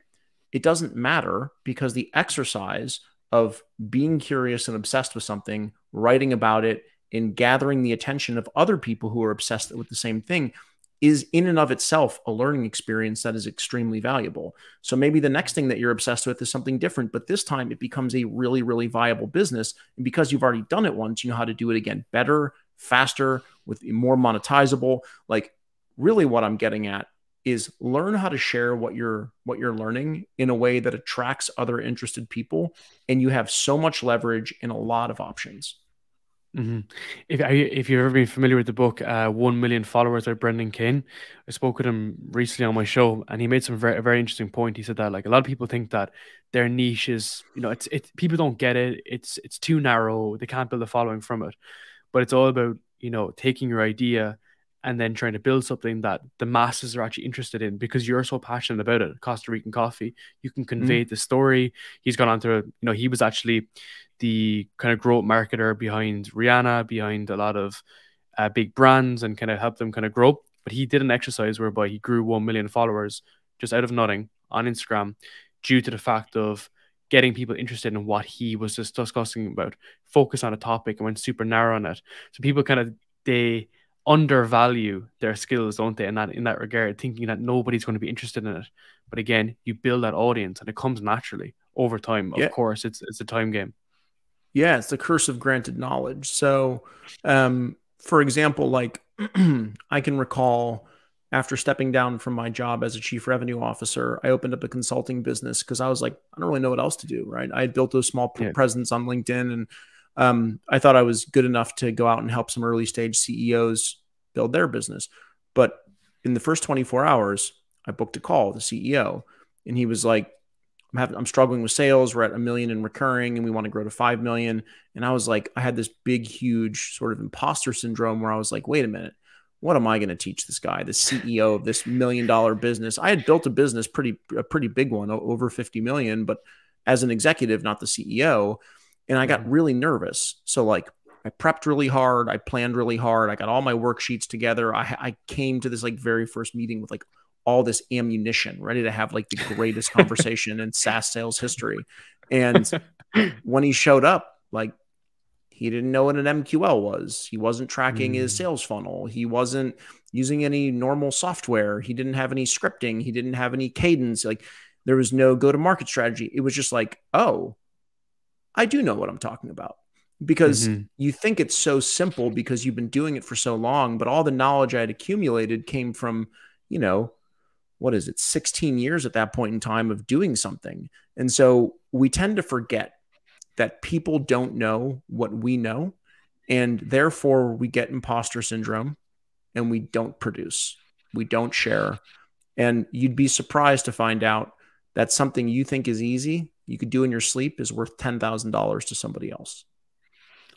Speaker 1: It doesn't matter because the exercise of being curious and obsessed with something, writing about it, and gathering the attention of other people who are obsessed with the same thing is in and of itself a learning experience that is extremely valuable. So maybe the next thing that you're obsessed with is something different, but this time it becomes a really, really viable business. And because you've already done it once, you know how to do it again better, faster, with more monetizable. Like really what I'm getting at is learn how to share what you're learning in a way that attracts other interested people, and you have so much leverage and a lot of options.
Speaker 2: Hmm. If you've ever been familiar with the book 1 Million Followers by Brendan Kane, I spoke with him recently on my show, and he made some very interesting point. He said that like a lot of people think that their niche is, it's people don't get it. It's too narrow. They can't build a following from it. But it's all about, taking your idea and then trying to build something that the masses are actually interested in because you're so passionate about it. Costa Rican coffee, you can convey
Speaker 1: Mm-hmm.
Speaker 2: the story. He's gone on to, he was actually the kind of growth marketer behind Rihanna, behind a lot of big brands, and kind of helped them kind of grow. But he did an exercise whereby he grew 1 million followers just out of nothing on Instagram due to the fact of getting people interested in what he was just discussing about, focus on a topic and went super narrow on it. So people kind of, they undervalue their skills, don't they, in that regard, thinking that nobody's going to be interested in it. But again, you build that audience and it comes naturally over time. Of
Speaker 1: Yeah.
Speaker 2: course, it's a time game.
Speaker 1: Yeah, it's the curse of granted knowledge. So, for example, like I can recall after stepping down from my job as a chief revenue officer, I opened up a consulting business because I was like, I don't really know what else to do, right? I had built a small
Speaker 2: Yeah.
Speaker 1: presence on LinkedIn, and I thought I was good enough to go out and help some early stage CEOs build their business. But in the first 24 hours, I booked a call with the CEO, and he was like, I'm struggling with sales. We're at 1 million in recurring and we want to grow to 5 million. And I was like, I had this big, huge sort of imposter syndrome where I was like, wait a minute, what am I going to teach this guy, the CEO of this $1 million business? I had built a business, a pretty big one, over 50 million, but as an executive, not the CEO. And I got
Speaker 2: Mhm.
Speaker 1: really nervous. So like I prepped really hard. I planned really hard. I got all my worksheets together. I came to this like very first meeting with like all this ammunition, ready to have like the greatest conversation in SaaS sales history. And when he showed up, like He didn't know what an MQL was. He wasn't tracking his
Speaker 2: Mm.
Speaker 1: sales funnel. He wasn't using any normal software. He didn't have any scripting. He didn't have any cadence. Like there was no go to market strategy. It was just like, oh, I do know what I'm talking about, because
Speaker 2: Mm-hmm.
Speaker 1: you think it's so simple because you've been doing it for so long. But all the knowledge I had accumulated came from, you know, what is it, 16 years at that point in time of doing something. And so we tend to forget that people don't know what we know. And therefore, we get imposter syndrome and we don't produce, we don't share. And you'd be surprised to find out that something you think is easy, you could do in your sleep, is worth $10,000 to somebody else.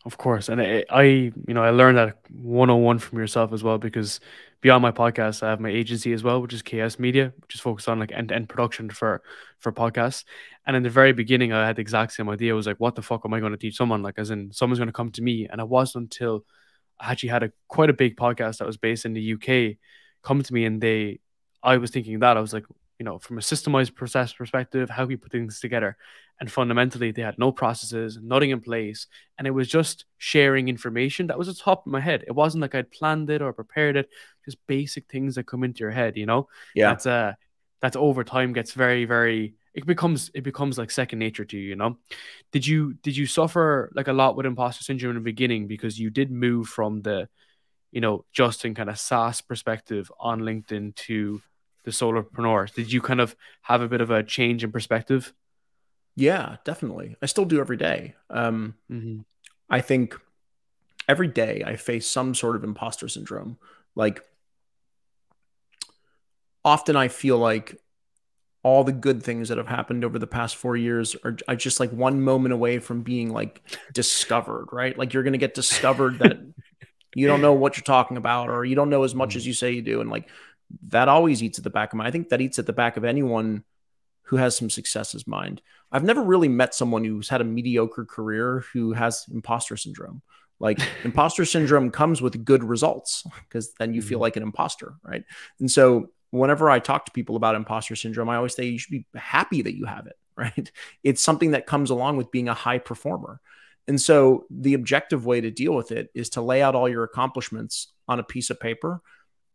Speaker 2: Of course, and I learned that 101 from yourself as well, because beyond my podcast, I have my agency as well, which is KS Media, which is focused on like end-to-end production for podcasts. And in the very beginning, I had the exact same idea. I was like, what the fuck am I going to teach someone? Like, as in, someone's going to come to me, and it wasn't until I actually had a quite a big podcast that was based in the UK come to me, and I was thinking that I was like, from a systemized process perspective, how we put things together. And fundamentally, they had no processes, nothing in place. And it was just sharing information that was at the top of my head. It wasn't like I'd planned it or prepared it, just basic things that come into your head.
Speaker 1: Yeah.
Speaker 2: That's that's over time gets very, very it becomes like second nature to you. Did you suffer like a lot with imposter syndrome in the beginning, because you did move from the Justin kind of SaaS perspective on LinkedIn to the solopreneurs? Did you kind of have a bit of a change in perspective?
Speaker 1: Yeah, definitely. I still do every day.
Speaker 2: Hmm.
Speaker 1: I think every day I face some sort of imposter syndrome. Like often I feel like all the good things that have happened over the past 4 years are just like one moment away from being like discovered, right? Like you're going to get discovered that you don't know what you're talking about, or you don't know as much as
Speaker 2: Mhm.
Speaker 1: you say you do. And like that always eats at the back of my, I think that eats at the back of anyone who has some success's mind. I've never really met someone who's had a mediocre career who has imposter syndrome. Like imposter syndrome comes with good results because then you feel
Speaker 2: Mhm.
Speaker 1: like an imposter, right? And so whenever I talk to people about imposter syndrome, I always say you should be happy that you have it, right? It's something that comes along with being a high performer. And so the objective way to deal with it is to lay out all your accomplishments on a piece of paper,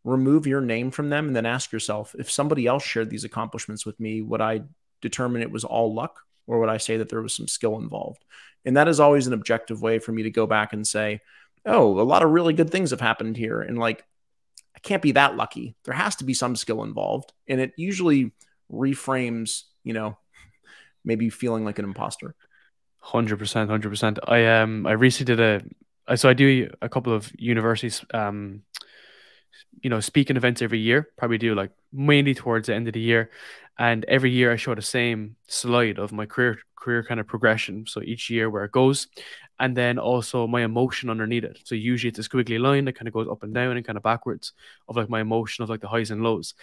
Speaker 1: remove your name from them, and then ask yourself, if somebody else shared these accomplishments with me, would I determine it was all luck, or would I say that there was some skill involved? And that is always an objective way for me to go back and say, oh, a lot of really good things have happened here. And like, I can't be that lucky. There has to be some skill involved. And it usually reframes, maybe feeling like an imposter.
Speaker 2: 100%, 100%. I recently so I do a couple of universities speaking events every year, probably do like mainly towards the end of the year. And every year I show the same slide of my career kind of progression. So each year where it goes, and then also my emotion underneath it. So usually it's a squiggly line that kind of goes up and down and kind of backwards of like my emotion of like the highs and lows.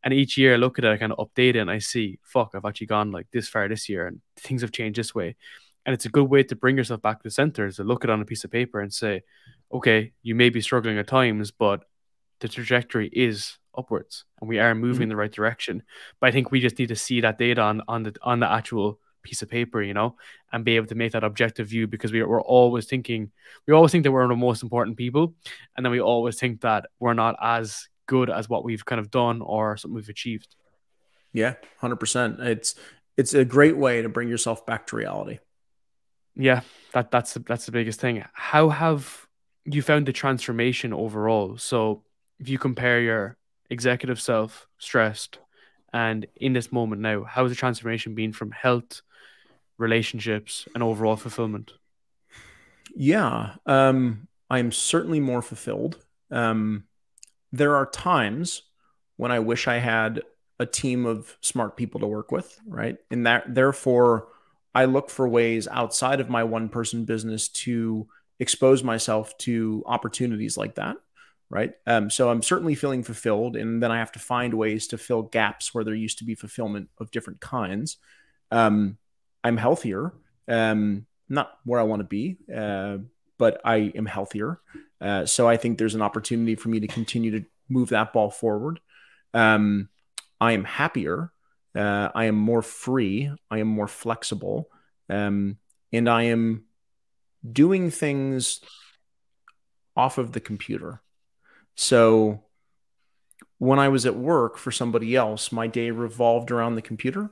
Speaker 2: And each year I look at it, I kind of update it, and I see, fuck, I've actually gone like this far this year, and things have changed this way. And it's a good way to bring yourself back to the center, is to look at it on a piece of paper and say, okay, you may be struggling at times, but the trajectory is upwards and we are moving in
Speaker 1: Mhm.
Speaker 2: the right direction. But I think we just need to see that data on the actual piece of paper, and be able to make that objective view, because we're always thinking, we always think that we're the most important people, and then we always think that we're not as good as what we've kind of done or something we've achieved.
Speaker 1: Yeah, 100%. It's a great way to bring yourself back to reality.
Speaker 2: Yeah, that's the biggest thing. How have you found the transformation overall? So if you compare your executive self, stressed, and in this moment now, how has the transformation been from health, relationships, and overall fulfillment?
Speaker 1: Yeah, I am certainly more fulfilled. Um, there are times when I wish I had a team of smart people to work with, right? And that therefore I look for ways outside of my one person business to expose myself to opportunities like that, right? So I'm certainly feeling fulfilled, and then I have to find ways to fill gaps where there used to be fulfillment of different kinds. Um, I'm healthier, not where I want to be, but I am healthier. So I think there's an opportunity for me to continue to move that ball forward. Um, I am happier. I am more free. I am more flexible. And I am doing things off of the computer. So when I was at work for somebody else, my day revolved around the computer.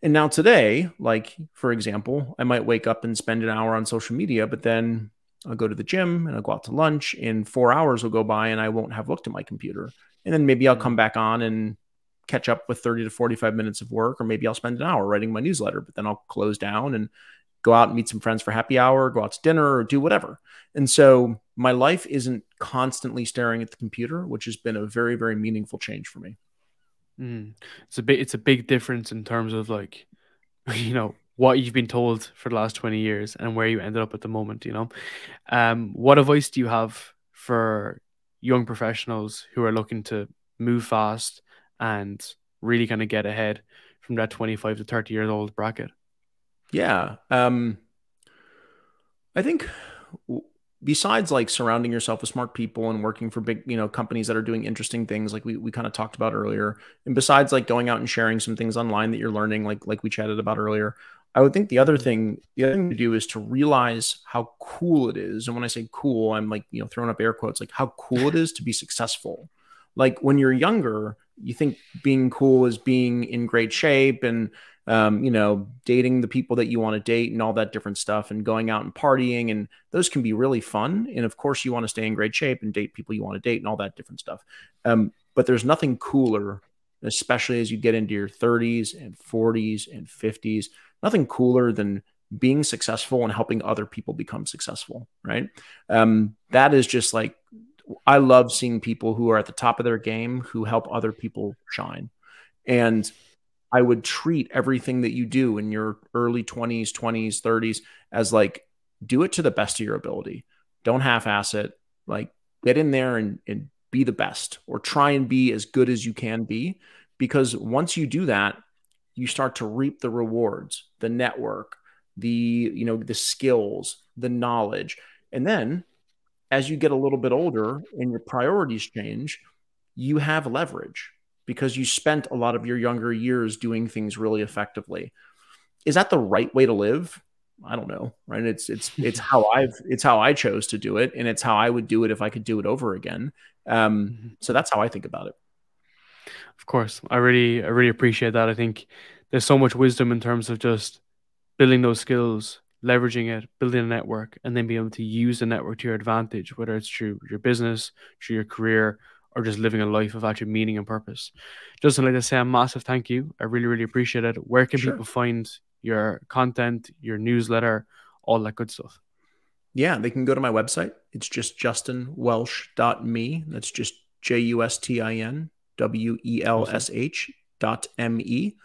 Speaker 1: And now today, like for example, I might wake up and spend an hour on social media, but then I'll go to the gym and I'll go out to lunch, and 4 hours will go by and I won't have looked at my computer. And then maybe I'll come
Speaker 2: Mm.
Speaker 1: back on and catch up with 30 to 45 minutes of work, or maybe I'll spend an hour writing my newsletter, but then I'll close down and go out and meet some friends for happy hour, go out to dinner, or do whatever. And so my life isn't constantly staring at the computer, which has been a very, very meaningful change for me.
Speaker 2: Mm. It's a big difference in terms of like, what you've been told for the last 20 years and where you ended up at the moment. What advice do you have for young professionals who are looking to move fast and really kind of get ahead from that 25 to 30 years old bracket?
Speaker 1: Yeah. I think besides like surrounding yourself with smart people and working for big, companies that are doing interesting things like we kind of talked about earlier, and besides like going out and sharing some things online that you're learning, like we chatted about earlier, I would think the other thing to do is to realize how cool it is. And when I say cool, I'm like, throwing up air quotes, like how cool it is to be successful. Like when you're younger, you think being cool is being in great shape and dating the people that you want to date and all that different stuff and going out and partying. And those can be really fun. And of course, you want to stay in great shape and date people you want to date and all that different stuff. But there's nothing cooler, especially as you get into your 30s and 40s and 50s, nothing cooler than being successful and helping other people become successful. Right. That is just like, I love seeing people who are at the top of their game who help other people shine. And I would treat everything that you do in your early 20s, 30s as like, do it to the best of your ability. Don't half ass it. Like, get in there and be the best, or try and be as good as you can be. Because once you do that, you start to reap the rewards, the network, the skills, the knowledge. And then as you get a little bit older and your priorities change, you have leverage because you spent a lot of your younger years doing things really effectively. Is that the right way to live? I don't know, right? It's how I chose to do it, and it's how I would do it if I could do it over again. So that's how I think about it.
Speaker 2: Of course, I really appreciate that. I think there's so much wisdom in terms of just building those skills, leveraging it, building a network, and then being able to use the network to your advantage, whether it's through your business, through your career, or just living a life of actual meaning and purpose. Justin, like I say, a massive thank you. I really, really appreciate it. Where can
Speaker 1: Sure.
Speaker 2: people find your content, your newsletter, all that good stuff?
Speaker 1: Yeah, they can go to my website. It's just justinwelsh.me. That's just
Speaker 2: Awesome.
Speaker 1: JustinWelsh.me.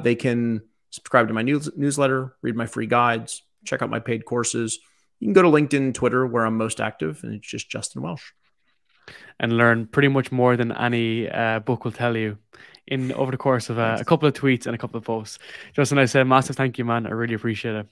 Speaker 1: They can subscribe to my newsletter, read my free guides, check out my paid courses. You can go to LinkedIn and Twitter where I'm most active, and it's just Justin Welsh.
Speaker 2: And learn pretty much more than any book will tell you in over the course of a
Speaker 1: Thanks.
Speaker 2: couple of tweets and a couple of posts. Justin, I say a massive thank you, man. I really appreciate it.